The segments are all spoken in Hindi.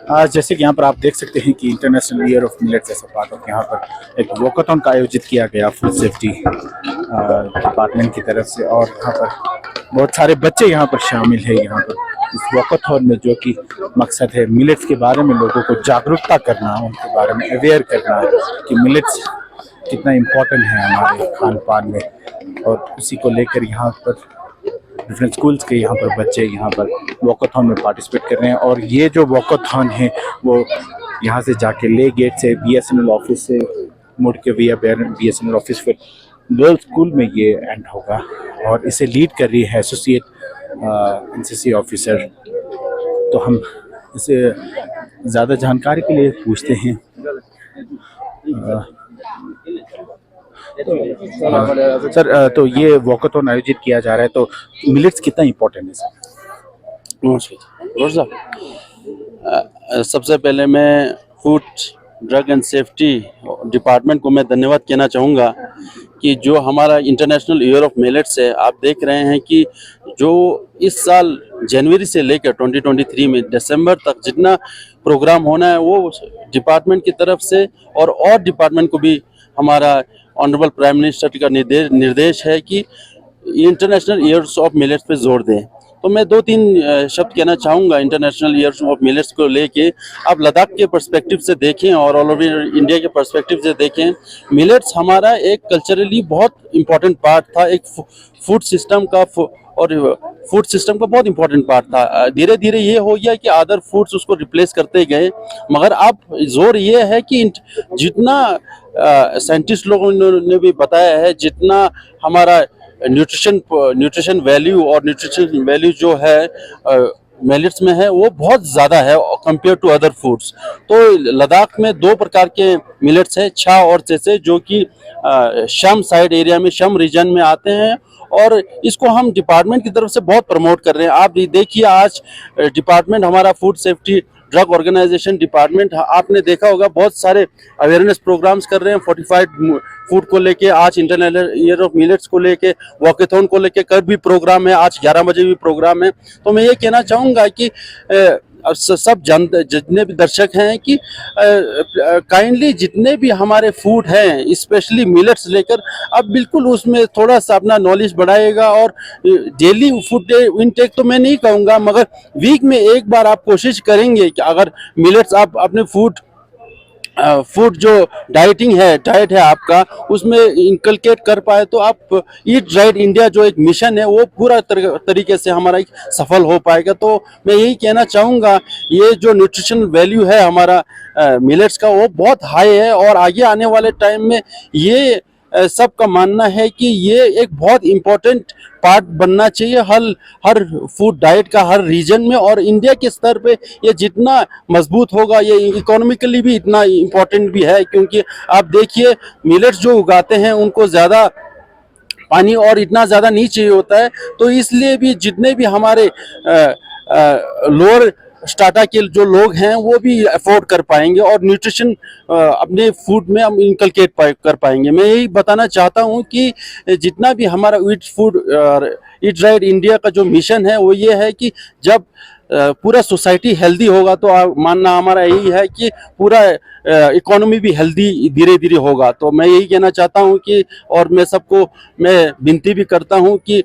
आज जैसे कि यहाँ पर आप देख सकते हैं कि इंटरनेशनल ईयर ऑफ मिलेट्स ऐसा पार्ट ऑफ यहाँ पर एक वॉकाथॉन का आयोजित किया गया फूड सेफ्टी डिपार्टमेंट की तरफ से, और यहाँ पर बहुत सारे बच्चे यहाँ पर शामिल है यहाँ पर इस वॉकाथॉन में, जो कि मकसद है मिलेट्स के बारे में लोगों को जागरूकता करना, उनके बारे में अवेयर करना कि मिलेट्स कितना इम्पोर्टेंट है हमारे खान पान में। और उसी को लेकर यहाँ पर डिफरेंट स्कूल्स के यहाँ पर बच्चे यहाँ पर वॉकाथॉन में पार्टिसिपेट कर रहे हैं। और ये जो वॉकाथॉन है वो यहाँ से जाके ले गेट से BSNL ऑफिस से मुड़ के विया BSNL ऑफिस फिर गर्ल्स स्कूल में ये एंड होगा। और इसे लीड कर रही है एसोसिएट NCC ऑफिसर। तो हम इसे ज़्यादा जानकारी के लिए पूछते हैं। सर, तो ये वॉकाथॉन आयोजित किया जा रहा है, तो मिलेट्स कितना इम्पोर्टेंट है सर? सबसे पहले मैं food drug and safety department को मैं धन्यवाद कहना चाहूँगा कि जो हमारा इंटरनेशनल ईयर ऑफ मिलेट्स है, आप देख रहे हैं कि जो इस साल जनवरी से लेकर 2023 में दिसंबर तक जितना प्रोग्राम होना है वो डिपार्टमेंट की तरफ से और डिपार्टमेंट को भी हमारा ऑनरेबल प्राइम मिनिस्टर का निर्देश है कि इंटरनेशनल ईयर्स ऑफ मिलेट्स पे जोर दें। तो मैं 2-3 शब्द कहना चाहूँगा इंटरनेशनल ईयर्स ऑफ मिलेट्स को लेके। आप लद्दाख के पर्सपेक्टिव से देखें और ऑल ओवर इंडिया के पर्सपेक्टिव से देखें, मिलेट्स हमारा एक कल्चरली बहुत इम्पोर्टेंट पार्ट था, एक फूड सिस्टम का बहुत इम्पोर्टेंट पार्ट था। धीरे धीरे ये हो गया कि अदर फूड्स उसको रिप्लेस करते गए, मगर अब जोर ये है कि जितना साइंटिस्ट लोगों ने भी बताया है, जितना हमारा न्यूट्रिशन वैल्यू और न्यूट्रिशन वैल्यू जो है मिलेट्स में है वो बहुत ज़्यादा है कंपेयर टू अदर फूड्स। तो लद्दाख में 2 प्रकार के मिलेट्स हैं, छा और चेसे, जो कि शम साइड एरिया में, शम रीजन में आते हैं, और इसको हम डिपार्टमेंट की तरफ से बहुत प्रमोट कर रहे हैं। आप देखिए आज डिपार्टमेंट हमारा food safety drug organization department, आपने देखा होगा बहुत सारे अवेयरनेस प्रोग्राम्स कर रहे हैं फोर्टिफाइड फूड को लेके। आज इंटरनेशनल ईयर ऑफ मिलेट्स को लेके, वॉकेथॉन को लेके कल भी प्रोग्राम है, आज 11 बजे भी प्रोग्राम है। तो मैं ये कहना चाहूँगा कि सब जितने भी दर्शक हैं कि काइंडली जितने भी हमारे फूड हैं स्पेशली मिलेट्स लेकर अब बिल्कुल उसमें थोड़ा सा अपना नॉलेज बढ़ाएगा। और डेली फूड इनटेक तो मैं नहीं कहूँगा, मगर वीक में एक बार आप कोशिश करेंगे कि अगर मिलेट्स आप अपने फूड जो डाइट है आपका, उसमें इनकलकेट कर पाए तो आप ईट राइट इंडिया जो एक मिशन है वो पूरा तरीके से हमारा सफल हो पाएगा। तो मैं यही कहना चाहूँगा, ये जो न्यूट्रिशन वैल्यू है हमारा मिलेट्स का वो बहुत हाई है, और आगे आने वाले टाइम में ये सबका मानना है कि ये एक बहुत इम्पोर्टेंट पार्ट बनना चाहिए हर फूड डाइट का हर रीजन में। और इंडिया के स्तर पे ये जितना मजबूत होगा, ये इकोनॉमिकली भी इतना इम्पोर्टेंट भी है, क्योंकि आप देखिए मिलेट्स जो उगाते हैं उनको ज़्यादा पानी और इतना ज़्यादा नहीं चाहिए होता है। तो इसलिए भी जितने भी हमारे लोअर स्टाटा के जो लोग हैं वो भी अफोर्ड कर पाएंगे और न्यूट्रिशन अपने फूड में हम इनकलकेट कर पाएंगे। मैं यही बताना चाहता हूं कि जितना भी हमारा ईट राइट इंडिया का जो मिशन है वो ये है कि जब पूरा सोसाइटी हेल्दी होगा तो मानना हमारा यही है कि पूरा इकोनॉमी भी हेल्दी धीरे धीरे होगा। तो मैं यही कहना चाहता हूं कि, और मैं सबको मैं विनती भी करता हूं कि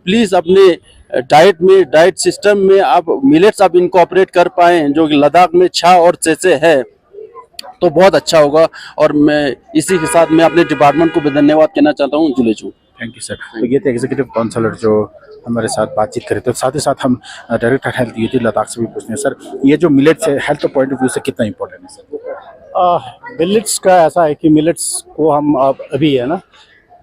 प्लीज़ अपने डाइट सिस्टम में आप मिलेट्स आप इनकॉर्पोरेट कर पाएँ, जो कि लद्दाख में छा और चेसे है, तो बहुत अच्छा होगा। और मैं इसी के साथ मैं अपने डिपार्टमेंट को भी धन्यवाद कहना चाहता हूँ। जुलेचू, थैंक यू सर। तो ये थे एग्जीक्यूटिव काउंसलर जो हमारे साथ बातचीत करें। तो साथ ही साथ हम डायरेक्टर हेल्थ यूटी लद्दाख से भी पूछते हैं, सर ये जो मिलेट्स है हेल्थ पॉइंट ऑफ व्यू से कितना इंपॉर्टेंट है सर? मिलेट्स का ऐसा है कि मिलेट्स को हम अभी है ना,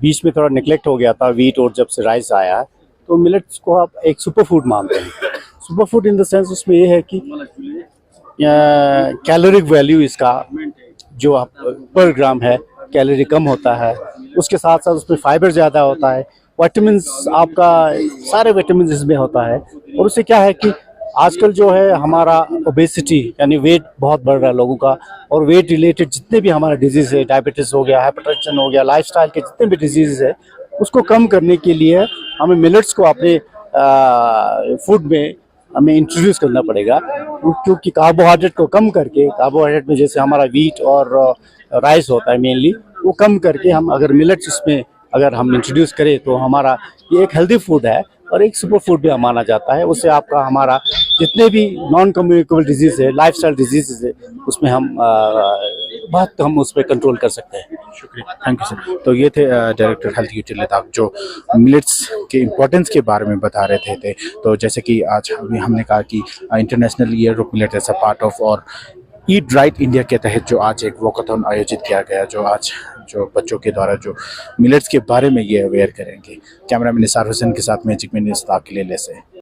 बीच में थोड़ा निगलेक्ट हो गया था वीट और जब से राइस आया है, तो मिलेट्स को आप एक सुपर फूड मानते हैं। Super food in the sense उसमें ये है कि कैलोरिक वैल्यू इसका जो आप पर ग्राम है कैलोरी कम होता है, उसके साथ साथ उसमें फाइबर ज़्यादा होता है विटामिन्स, आपका सारे विटामिन्स इसमें होता है। और उससे क्या है कि आजकल जो है हमारा ओबेसिटी यानी वेट बहुत बढ़ रहा है लोगों का, और वेट रिलेटेड जितने भी हमारा डिजीज़ है, डायबिटीज़ हो गया, हाइपरटेंशन हो गया, लाइफस्टाइल के जितने भी डिजीज़ है, उसको कम करने के लिए हमें मिलेट्स को अपने फूड में हमें इंट्रोड्यूस करना पड़ेगा। क्योंकि कार्बोहाइड्रेट को कम करके, कार्बोहाइड्रेट में जैसे हमारा वीट और राइस होता है मेनली, वो कम करके हम अगर मिलेट्स इसमें अगर हम इंट्रोड्यूस करें तो हमारा ये एक हेल्दी फूड है और एक सुपर फूड भी माना जाता है। उससे आपका हमारा जितने भी नॉन कम्युनिकेबल डिजीज़ है, लाइफस्टाइल डिजीज़ है, उसमें हम बहुत हम उस पर कंट्रोल कर सकते हैं। शुक्रिया, थैंक यू सर। तो ये थे डायरेक्टर हेल्थ यूटी लद्दाख, जो मिलेट्स के इम्पोर्टेंस के बारे में बता रहे थे। तो जैसे कि आज अभी हमने कहा कि international year of millet as a part of और ईट राइट इंडिया के तहत जो आज एक वॉकाथॉन आयोजित किया गया, जो आज जो बच्चों के द्वारा जो मिलेट्स के बारे में ये अवेयर करेंगे। कैमरामैन निसार हुसैन के साथ मैजिक में न्यूज़ के लिए ले से।